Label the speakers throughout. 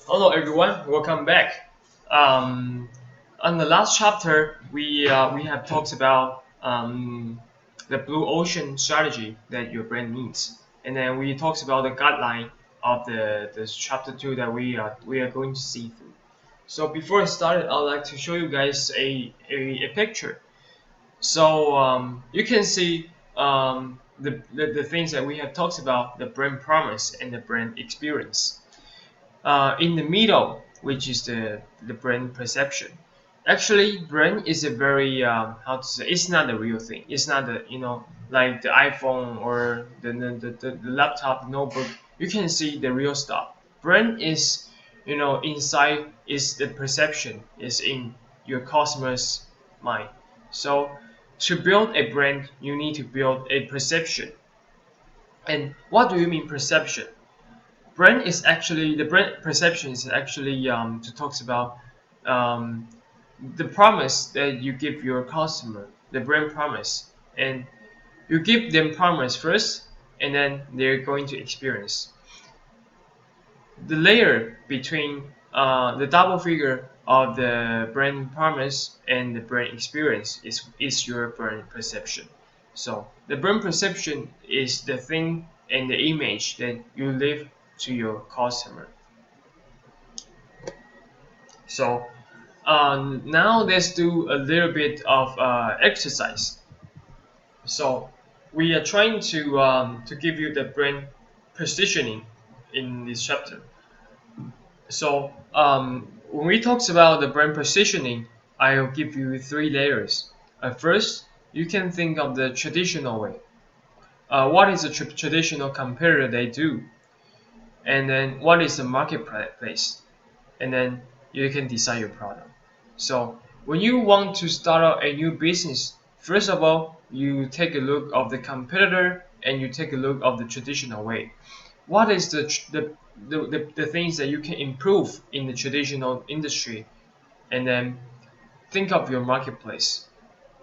Speaker 1: Hello everyone, welcome back. Um, on the last chapter, we have talked about the blue ocean strategy that your brand needs, and then we talked about the guideline of the this chapter 2 that we are going to see through. So before I start, I'd like to show you guys a picture. So you can see the things that we have talked about: the brand promise and the brand experience. In the middle, which is the brand perception. Actually, brand is a very how to say, it's not the real thing. It's not the like the iPhone or the laptop, notebook. You can see the real stuff. Brand is inside, is the perception is in your customer's mind. So to build a brand, you need to build a perception. And what do you mean perception? Brand is actually the brand perception is actually to talks about um, the promise that you give your customer, the brand promise, and you give them promise first, and then they're going to experience the layer between the double figure of the brand promise and the brand experience is your brand perception. So the brand perception is the thing and the image that you leave to your customer. So now let's do a little bit of exercise. So we are trying to give you the brand positioning in this chapter. So when we talk about the brand positioning, I'll give you three layers. First, you can think of the traditional way. What is a traditional competitor they do? And then what is the marketplace? And then you can decide your product. So when you want to start out a new business, first of all, you take a look of the competitor and you take a look of the traditional way. What is the things that you can improve in the traditional industry, and then think of your marketplace.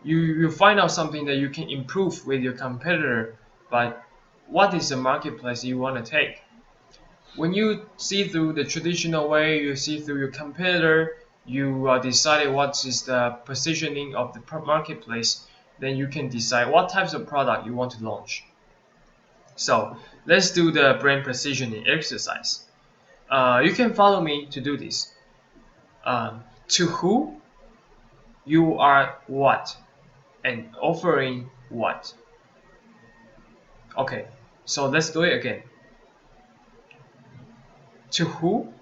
Speaker 1: You find out something that you can improve with your competitor, but what is the marketplace you want to take? When you see through the traditional way, you see through your competitor, you decided what is the positioning of the marketplace, then you can decide what types of product you want to launch. So let's do the brand positioning exercise. You can follow me to do this. To who you are what and offering what. Okay, so let's do it again. To who?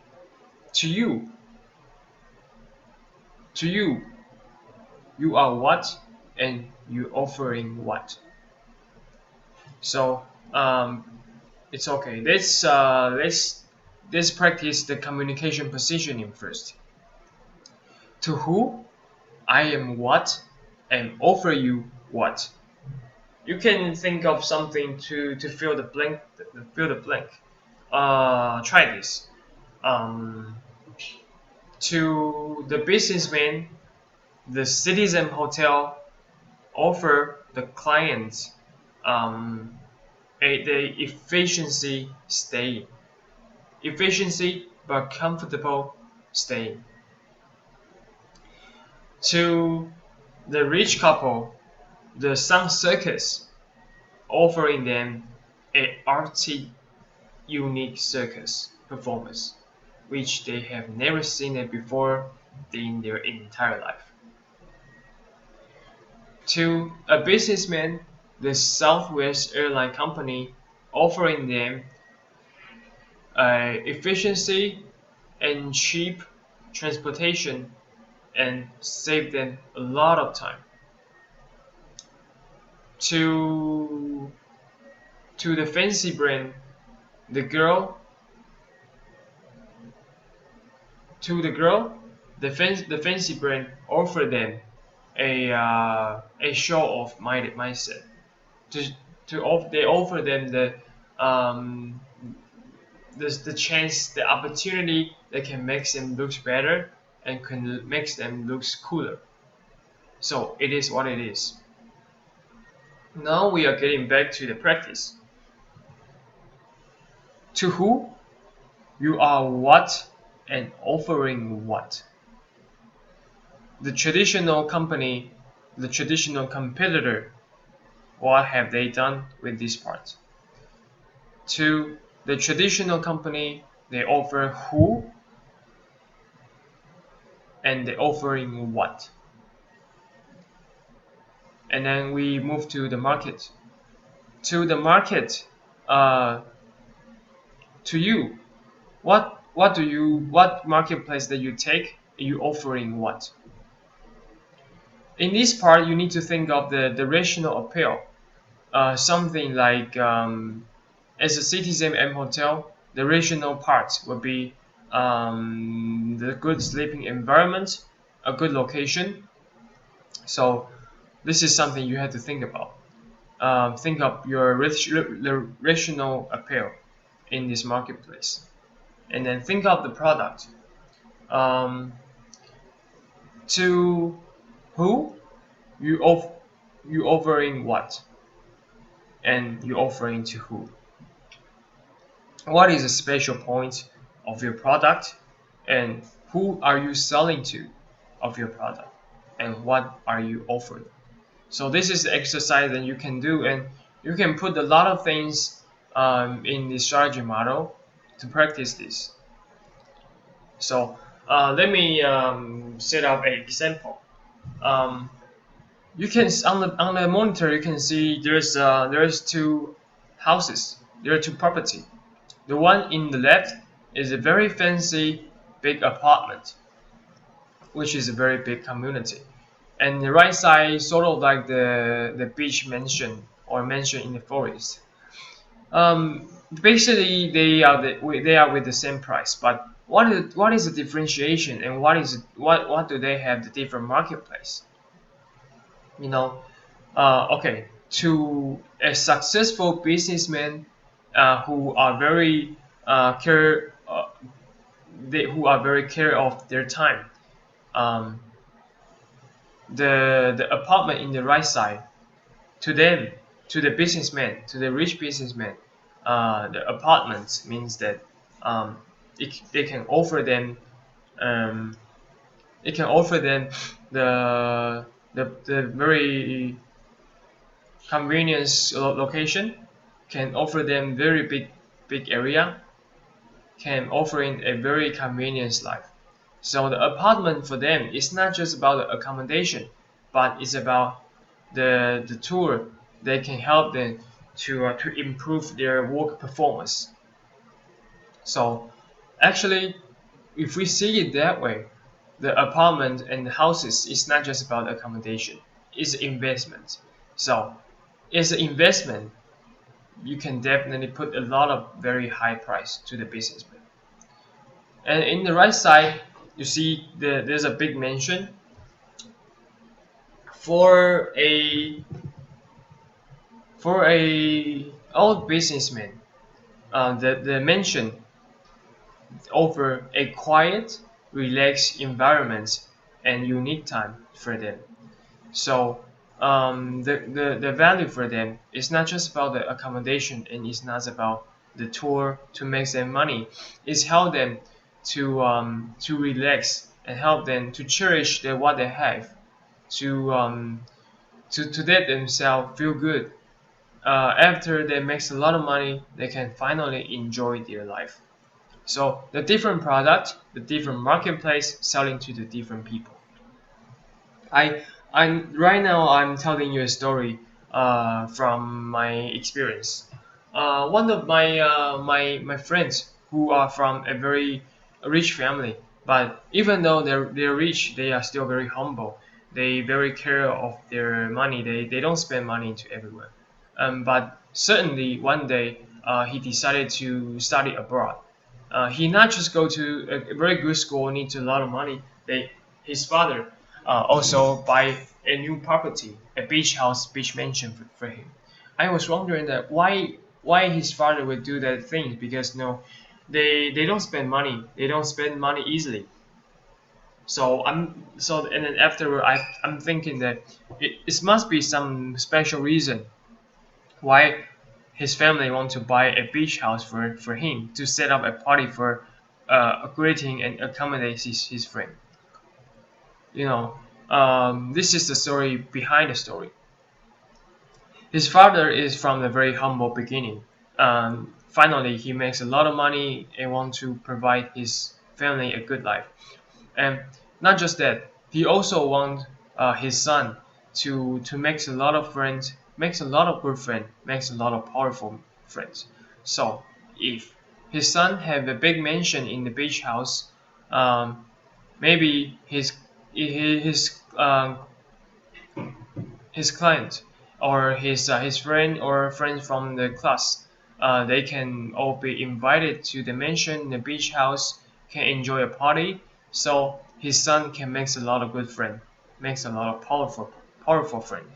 Speaker 1: To you. To you. You are what and you offering what. So it's okay. Let's practice the communication positioning first. To who? I am what and offer you what. You can think of something to fill the blank. Fill the blank. Try this. Um, to the businessman, the Citizen Hotel offer the client um, the efficiency stay, efficiency but comfortable stay. To the rich couple, the Sun Circus offering them a artsy, unique circus performance, which they have never seen it before in their entire life. To a businessman, the Southwest Airline Company offering them efficiency and cheap transportation and save them a lot of time. To the fancy brand, the girl to the girl, the fancy brand offer them a show off mindset. To they offer them um, the chance, the opportunity that can make them look better and can make them look cooler. So it is what it is. Now we are getting back to the practice. To who you are what and offering what? The traditional company, the traditional competitor, what have they done with this part? To the traditional company, they offer who and they offering what? And then we move to the market. To the market, uh, to you, what marketplace that you take? You offering what? In this part, you need to think of the rational appeal. Something like as a Citizen M hotel, the rational part would be the good sleeping environment, a good location. So this is something you have to think about. Think of your rational appeal in this marketplace, and then think of the product. Um, to who you offering what, and you offering to who? What is the special point of your product, and who are you selling to of your product, and what are you offering? So this is the exercise that you can do, and you can put a lot of things in the strategy model to practice this. So let me set up an example. Um, you can on the monitor you can see there's two houses. There are two property. The one in the left is a very fancy big apartment, which is a very big community. And the right side is sort of like the beach mansion or mansion in the forest. Basically, they are with the same price, but what is the differentiation, and what do they have the different marketplace? You know, okay, to a successful businessman who are very care who are very care of their time. Um, the apartment in the right side, to them, to the businessman, to the rich businessman, the apartment means that um, they can offer them um, it can offer them the very convenience location, can offer them very big area, can offer in a very convenience life. So the apartment for them is not just about the accommodation, but it's about the tour. They can help them to improve their work performance. So actually, if we see it that way, the apartment and the houses is not just about accommodation; it's investment. So as an investment, you can definitely put a lot of very high price to the businessman. And in the right side, you see there's a big mansion for a old businessman. The mansion offer a quiet, relaxed environment and unique time for them. So the value for them is not just about the accommodation, and it's not about the tour to make them money. It's help them to relax and help them to cherish what they have, to let themselves feel good. After they make a lot of money, they can finally enjoy their life. So the different product, the different marketplace selling to the different people. I I'm right now I'm telling you a story from my experience. One of my friends who are from a very rich family, but even though they're rich, they are still very humble. They very care of their money. They don't spend money to everywhere. But certainly one day he decided to study abroad. He not just go to a very good school, needs a lot of money. His father also buy a new property, a beach house, beach mansion for him. I was wondering that why his father would do that thing, because no, they don't spend money. They don't spend money easily. So and then afterward I'm thinking that it must be some special reason why his family want to buy a beach house for him to set up a party greeting and accommodates his friend. You know, this is the story behind the story. His father is from a very humble beginning. Finally, he makes a lot of money and wants to provide his family a good life. And not just that, he also wants his son to make a lot of friends, makes a lot of good friends, makes a lot of powerful friends. So if his son have a big mansion in the beach house, maybe his client or his friend or friends from the class, they can all be invited to the mansion, the beach house, can enjoy a party. So his son can make a lot of good friend, makes a lot of powerful friend.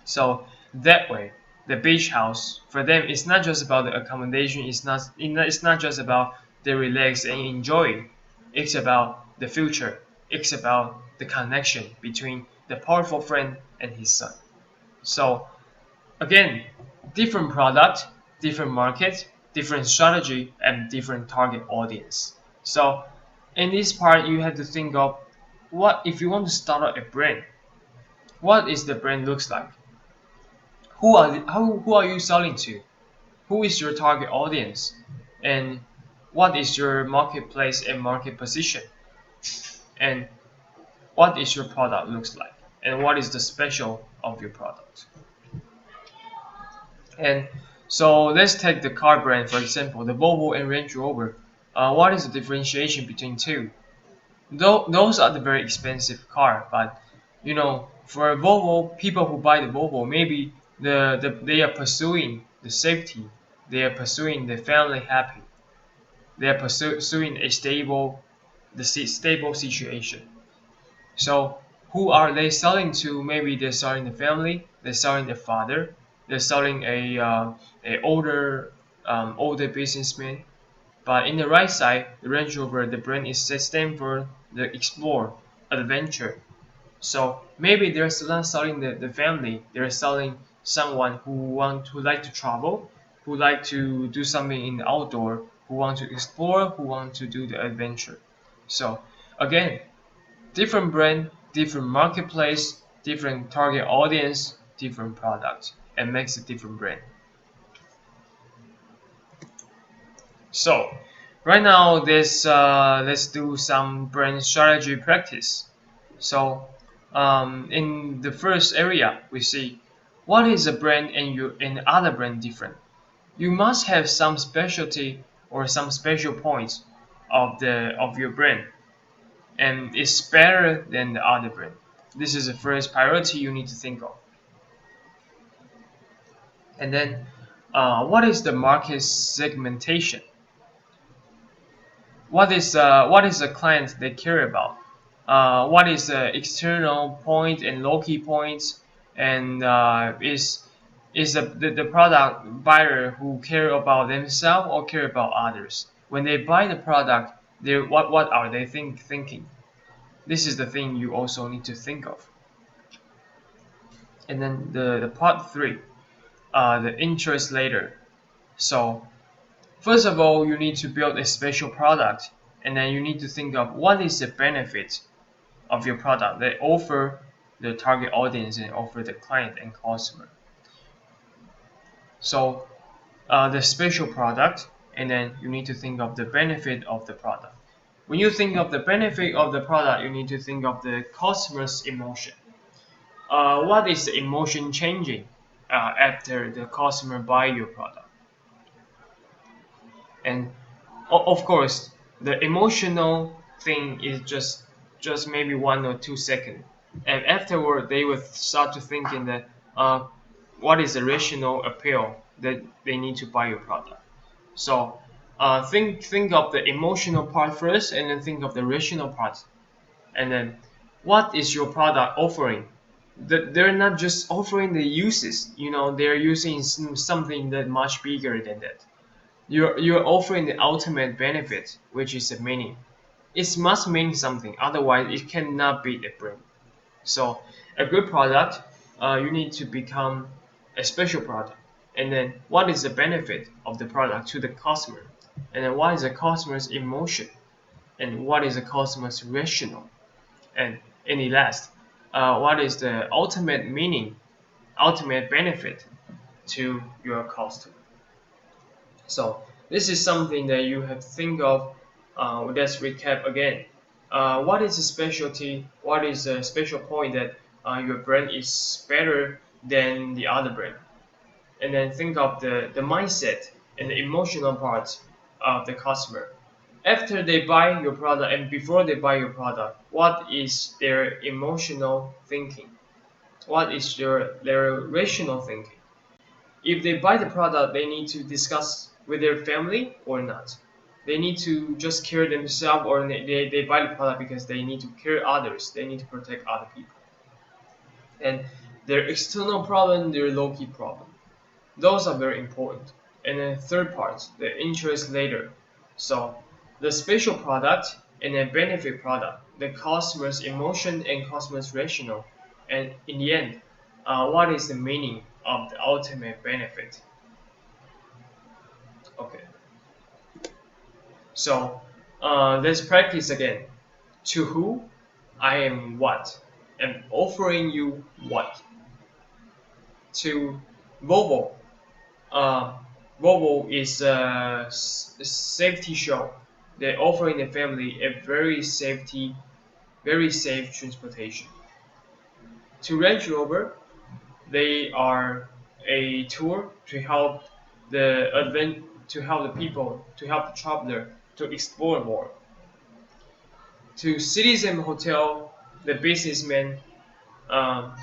Speaker 1: So that way, the beach house for them it's not just about the accommodation. It's not just about they relax and enjoy. It's about the future. It's about the connection between the powerful friend and his son. So again, different product, different market, different strategy, and different target audience. So in this part, you have to think of what if you want to start up a brand. What is the brand looks like? Who are you selling to? Who is your target audience? And what is your marketplace and market position? And what is your product looks like? And what is the special of your product? And so let's take the car brand for example, the Volvo and Range Rover. What is the differentiation between two? Those are the very expensive car, but for a Volvo, people who buy the Volvo, maybe they are pursuing the safety, they are pursuing the family happy, they are pursuing a stable situation. So who are they selling to? Maybe they're selling the family, they're selling the father, they're selling a older businessman. But in the right side, the Range Rover, the brand is stand for the explore, adventure. So maybe they're not selling the family, they're selling someone who like to travel, who like to do something in the outdoor, who want to explore, who want to do the adventure. So again, different brand, different marketplace, different target audience, different product, and makes a different brand. So right now, let's do some brand strategy practice. So in the first area, we see what is a brand and other brand different. You must have some specialty or some special points of your brand, and it's better than the other brand. This is the first priority you need to think of. And then, what is the market segmentation? What is the client they care about? What is the external point and low key points? And is the product buyer who care about themselves or care about others? When they buy the product, they what are they thinking? This is the thing you also need to think of. And then the part three, the interest later. So first of all, you need to build a special product, and then you need to think of what is the benefit of your product that offer the target audience and offer the client and customer. So the special product, and then you need to think of the benefit of the product. When you think of the benefit of the product, you need to think of the customer's emotion. What is the emotion changing after the customer buy your product? And of course, the emotional thing is just maybe 1 or 2 seconds, and afterward they will start to thinking that what is the rational appeal that they need to buy your product. So think of the emotional part first, and then think of the rational part, and then what is your product offering. They're not just offering the uses, they're using something that much bigger than that. You're offering the ultimate benefit, which is the meaning. It must mean something, otherwise it cannot be a brand. So a good product, you need to become a special product. And then what is the benefit of the product to the customer? and then what is the customer's emotion, and what is the customer's rational, and any last, what is the ultimate meaning, ultimate benefit to your customer. So this is something that you have to think of. Let's recap again. What is the specialty? What is the special point that your brand is better than the other brand? And then think of the mindset and the emotional part of the customer. After they buy your product and before they buy your product, what is their emotional thinking? What is their rational thinking? If they buy the product, they need to discuss with their family or not. They need to just care themselves, or they buy the product because they need to care others. They need to protect other people. And their external problem, their low-key problem. Those are very important. And then third part, the interest later. So the special product and then benefit product, the customer's emotion and customer's rational, and in the end, what is the meaning of the ultimate benefit? Okay, so let's practice again. To who? I am what? I'm offering you what? To Volvo. Uh, Volvo is a safety show. They're offering the family a very safe transportation. To Range Rover, they are a tour to help to help the people, to help the traveler to explore more. To Citizen Hotel, the businessman, um,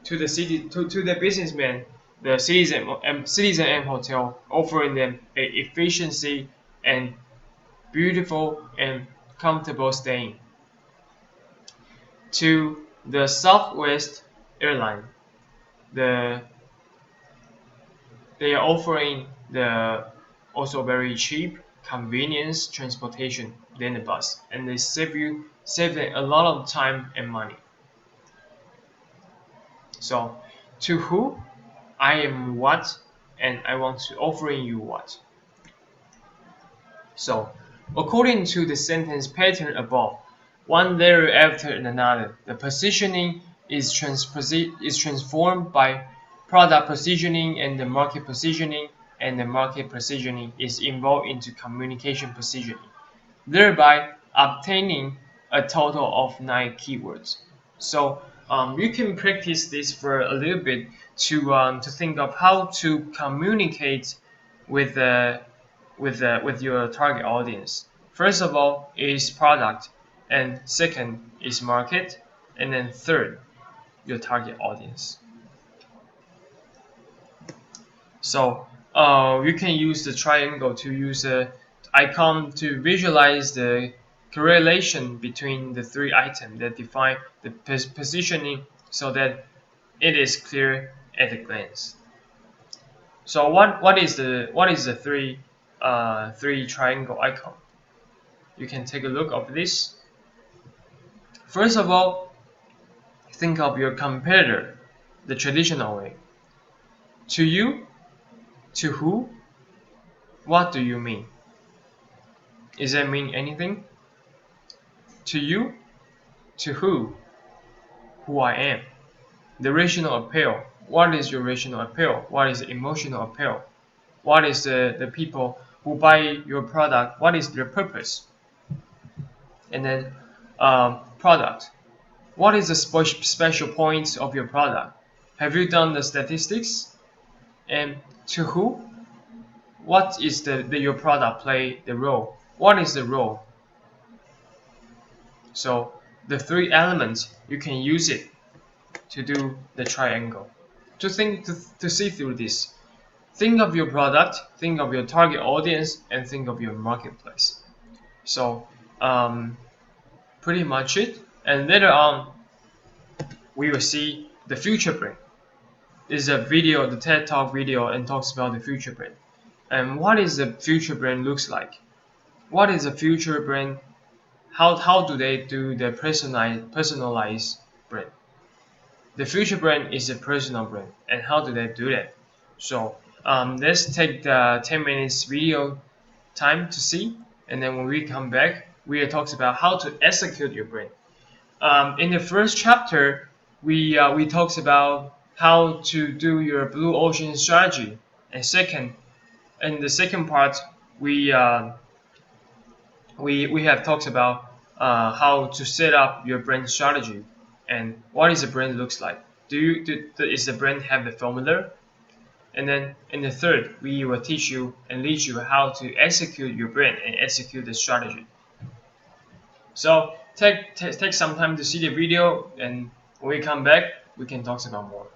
Speaker 1: to the businessman, the Citizen M Hotel, offering them a efficiency and beautiful and comfortable staying. To the Southwest airline, the they are offering the also very cheap convenience transportation than the bus, and they save them a lot of time and money. So to who? I am what, and I want to offering you what. So according to the sentence pattern above, one letter after another, the positioning is transformed by product positioning, and the market positioning, and the market positioning is involved into communication positioning, thereby obtaining a total of 9 keywords. So you can practice this for a little bit to think of how to communicate with with your target audience. First of all is product, and second is market, and then third your target audience. So you can use the triangle to use a icon to visualize the correlation between the three items that define the positioning, so that it is clear at a glance. So what is the three triangle icon? You can take a look of this. First of all, think of your competitor the traditional way. To you, to who, what do you mean? Does that mean anything? To you, to who I am. The rational appeal. What is your rational appeal? What is the emotional appeal? What is the people who buy your product? What is their purpose? And then product. What is the special points of your product? Have you done the statistics? And to who? What is your product play the role? What is the role? So the three elements, you can use it to do the triangle. To see through this, think of your product, think of your target audience, and think of your marketplace. So pretty much it. And later on, we will see the future brand. This is a video, the TED Talk video, and talks about the future brand. And what is the future brand looks like? What is a future brand? How do they do the personalized brand? The future brand is a personal brand, and how do they do that? So Let's take the 10 minutes video time to see, and then when we come back, we talk about how to execute your brain. In the first chapter, we talked about how to do your blue ocean strategy, and in the second part, we uh, we have talked about how to set up your brain strategy and what is the brain looks like. Is the brain have the formula? And then in the third, we will teach you and lead you how to execute your brain and execute the strategy. So take some time to see the video, and when we come back, we can talk about more.